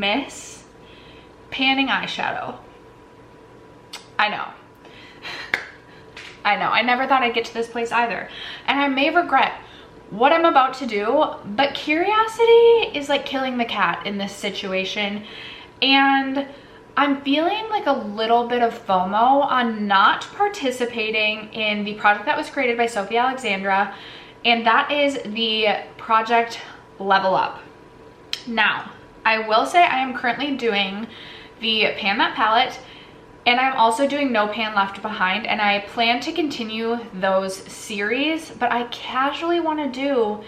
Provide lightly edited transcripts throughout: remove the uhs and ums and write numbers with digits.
miss panning eyeshadow. I know. I know. I never thought I'd get to this place either. And I may regret what I'm about to do, but curiosity is like killing the cat in this situation. And I'm feeling like a little bit of FOMO on not participating in the project that was created by Sophie Alexandra, and that is the project Level Up. Now, I will say I am currently doing the Pan That palette, and I'm also doing No Pan Left Behind, and I plan to continue those series, but I casually want to do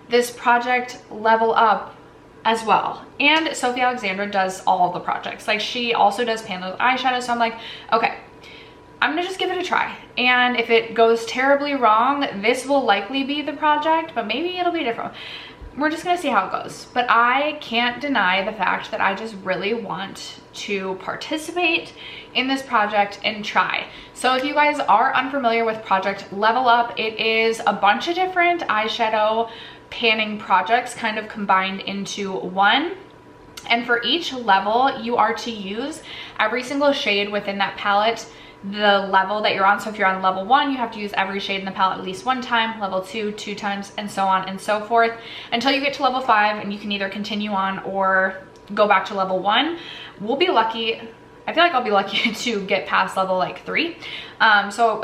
this project Level Up as well. And Sophie Alexandra does all the projects. Like, she also does pan those eyeshadows, so I'm like, okay, I'm gonna just give it a try. And if it goes terribly wrong, this will likely be the project, but maybe it'll be different. We're just gonna see how it goes. But I can't deny the fact that I just really want to participate in this project and try. So if you guys are unfamiliar with Project Level Up, it is a bunch of different eyeshadow panning projects kind of combined into one. And for each level, you are to use every single shade within that palette, the level that you're on. So if you're on level 1, you have to use every shade in the palette at least one time, level 2, 2 times, and so on and so forth until you get to level 5, and you can either continue on or go back to level 1. We'll be lucky. I feel like I'll be lucky to get past level like 3. So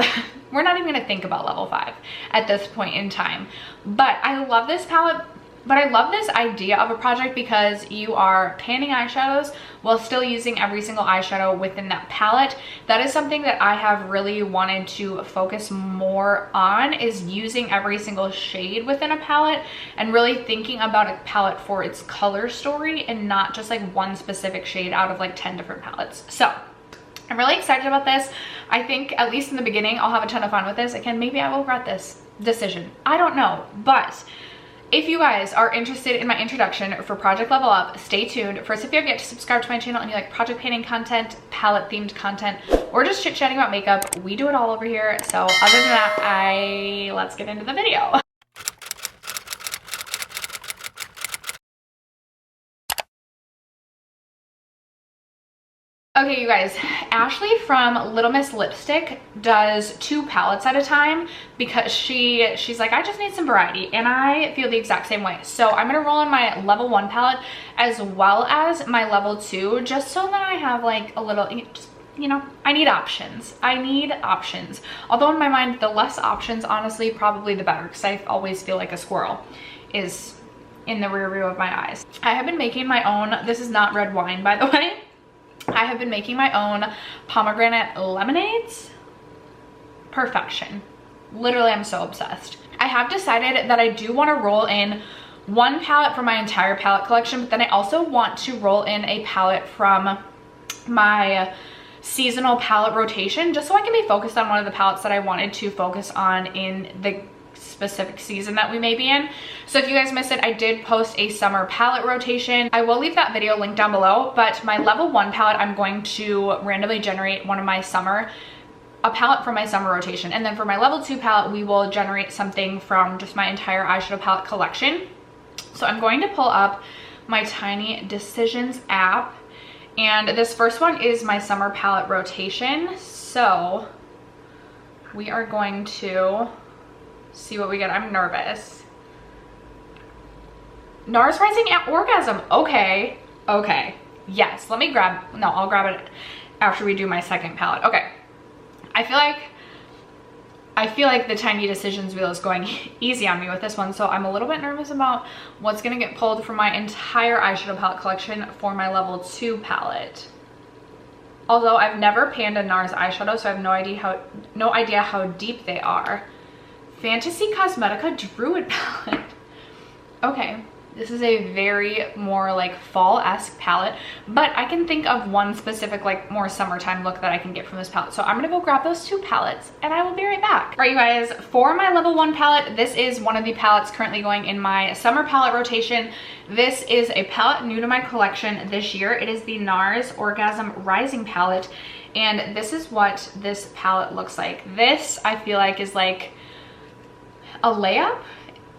we're not even gonna think about level 5 at this point in time. But I love this palette, but I love this idea of a project because you are panning eyeshadows while still using every single eyeshadow within that palette. That is something that I have really wanted to focus more on, is using every single shade within a palette and really thinking about a palette for its color story and not just like one specific shade out of like 10 different palettes. So I'm really excited about this. I think at least in the beginning, I'll have a ton of fun with this. Again, maybe I will regret this decision. I don't know, but if you guys are interested in my introduction for Project Level Up, stay tuned. First, if you have yet to subscribe to my channel and you like project painting content, palette themed content, or just chit chatting about makeup, we do it all over here. So other than that, let's get into the video. Okay, you guys, Ashley from Little Miss Lipstick does 2 palettes at a time because she's like, I just need some variety, and I feel the exact same way. So I'm gonna roll in my level 1 palette as well as my level 2, just so that I have like a little, just, you know, I need options. I need options. Although in my mind, the less options, honestly, probably the better, because I always feel like a squirrel is in the rear view of my eyes. I have been making my own, this is not red wine, by the way. I have been making my own pomegranate lemonades. Perfection. Literally, I'm so obsessed. I have decided that I do want to roll in one palette from my entire palette collection, but then I also want to roll in a palette from my seasonal palette rotation, just so I can be focused on one of the palettes that I wanted to focus on in the specific season that we may be in. So if you guys missed it, I did post a summer palette rotation. I will leave that video linked down below, but my level 1 palette, I'm going to randomly generate one of my a palette from my summer rotation. And then for my level 2 palette, we will generate something from just my entire eyeshadow palette collection. So I'm going to pull up my Tiny Decisions app, and this first one is my summer palette rotation. So we are going to see what we get. I'm nervous. NARS Rising Orgasm. Okay. Okay. Yes. Let me grab, no, I'll grab it after we do my second palette. Okay. I feel like the Tiny Decisions wheel is going easy on me with this one, so I'm a little bit nervous about what's gonna get pulled from my entire eyeshadow palette collection for my level 2 palette. Although I've never panned a NARS eyeshadow, so I have no idea how deep they are. Fantasy Cosmetica Druid palette. Okay, this is a very more like fall-esque palette, but I can think of one specific like more summertime look that I can get from this palette. So I'm gonna go grab those 2 palettes and I will be right back. All right, you guys, for my level 1 palette, this is one of the palettes currently going in my summer palette rotation. This is a palette new to my collection this year. It is the NARS Orgasm Rising palette, and this is what this palette looks like. This, I feel like, is like a layup,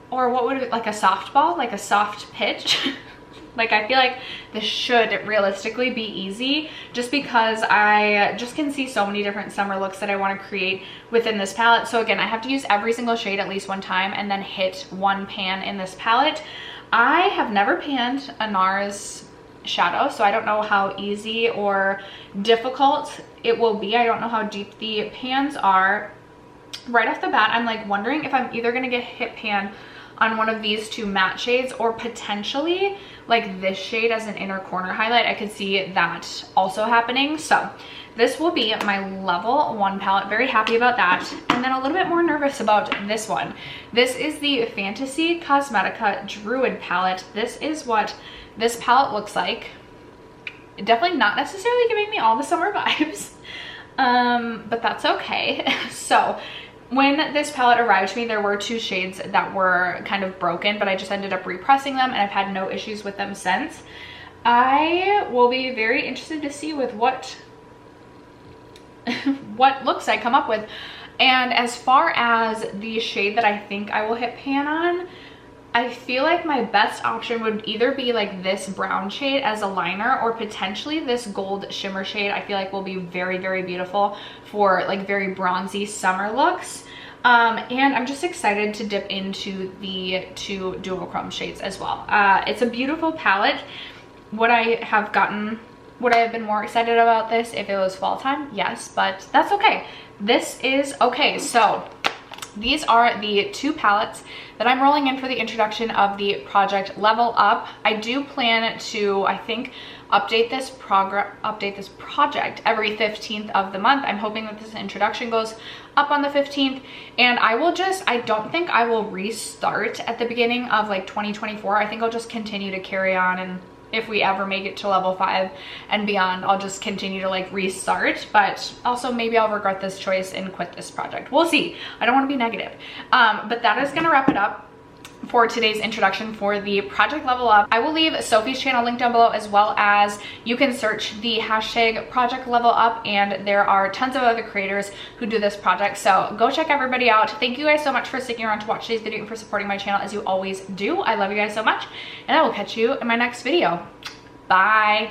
or what would it, like a softball, like a soft pitch. Like, I feel like this should realistically be easy just because I just can see so many different summer looks that I want to create within this palette. So again, I have to use every single shade at least one time and then hit one pan in this palette. I have never panned a NARS shadow, so I don't know how easy or difficult it will be. I don't know how deep the pans are. Right off the bat, I'm like wondering if I'm either gonna get hit pan on one of these two matte shades or potentially like this shade as an inner corner highlight. I could see that also happening. So this will be my level 1 palette. Very happy about that. And then a little bit more nervous about this one. This is the Fantasy Cosmetica Druid palette. This is what this palette looks like. Definitely not necessarily giving me all the summer vibes, but that's okay. So when this palette arrived to me, there were 2 shades that were kind of broken, but I just ended up repressing them and I've had no issues with them since. I will be very interested to see with what looks I come up with. And as far as the shade that I think I will hit pan on, I feel like my best option would either be like this brown shade as a liner or potentially this gold shimmer shade. I feel like will be very, very beautiful for like very bronzy summer looks. And I'm just excited to dip into the 2 duochrome shades as well. It's a beautiful palette. Would I have been more excited about this if it was fall time? Yes, but that's okay. This is okay. So these are the 2 palettes that I'm rolling in for the introduction of the Project Level Up. I do plan to, I think, update this project every 15th of the month. I'm hoping that this introduction goes up on the 15th, and I don't think I will restart at the beginning of like 2024. I think I'll just continue to carry on, and if we ever make it to level 5 and beyond, I'll just continue to like restart. But also maybe I'll regret this choice and quit this project. We'll see. I don't want to be negative. But that is gonna wrap it up for today's introduction for the Project Level Up. I will leave Sophie's channel linked down below, as well as you can search the hashtag Project Level Up, and there are tons of other creators who do this project. So go check everybody out. Thank you guys so much for sticking around to watch today's video and for supporting my channel as you always do. I love you guys so much, and I will catch you in my next video. Bye.